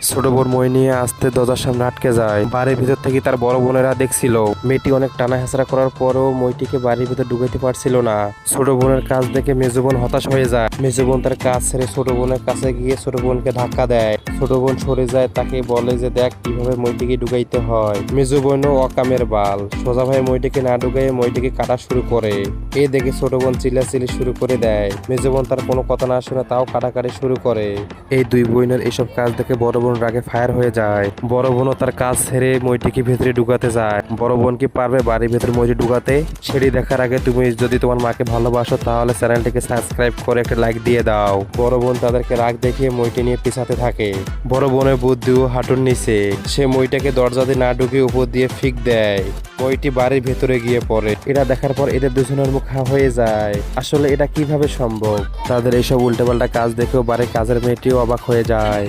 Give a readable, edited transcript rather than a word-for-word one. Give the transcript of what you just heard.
ছোট বোন মই নিয়ে আসতে দরজার সামনে আটকে যায়। বাড়ির ভিতর থেকে তার বড় বোনেরা দেখছিল। মেয়েটি অনেক টানা হেঁচড়া করার পরও মইটিকে বাড়ির ভিতর ঢুকাইতে পারছিল না। ছোট বোনের কাজ দেখে মেজো বোন হতাশ হয়ে যায়। মেজো বোন তার কাজ ছেড়ে ছোট বোনের কাছে গিয়ে ছোট বোনকে ধাক্কা দেয়। ছোট বোন সরে যায়, তাকে বলে যে দেখ কিভাবে মইটিকে ঢুকাইতে হয়। মেজো বোনও অকামের বাল, সোজা ভাই মইটিকে না ঢুকাইয়ে মইটিকে কাটা শুরু করে। এই দেখে ছোট বোন চিল্লাচিল্লি শুরু করে দেয়। মেজো বোন তার কোনো কথা না শুনে তাও কাটাকাটি শুরু করে। এই দুই বোনের এসব কাজ দেখে বড় বোন রাগে ফায়ার হয়ে যায়। বড় বোনও তার কাজ ছেড়ে মইটিকে ভেতরে ঢুকাতে যায়। বড় বোন কি পারবে বাড়ির ভেতরে মইটি ঢুকাতে? সেটি দেখার আগে তুমি যদি তোমার মাকে ভালোবাসো তাহলে চ্যানেলটিকে সাবস্ক্রাইব করে একটা লাইক দিয়ে দাও। বড় বোন তাদেরকে রাগ দেখিয়ে মইটি নিয়ে পিছাতে থাকে। বড় বোনের বুদ্ধিও হাঁটুর নিচে। সে মইটাকে দরজা দিয়ে না ঢুকে উপর দিয়ে ফিক দেয়। মইটি বাড়ির ভেতরে গিয়ে পড়ে। এটা দেখার পর এদের দুজনের মুখ হা হয়ে যায়। আসলে এটা কিভাবে সম্ভব? তাদের এইসব উল্টোপাল্টা কাজ দেখেও বাড়ির কাজের মেয়েটিও অবাক হয়ে যায়।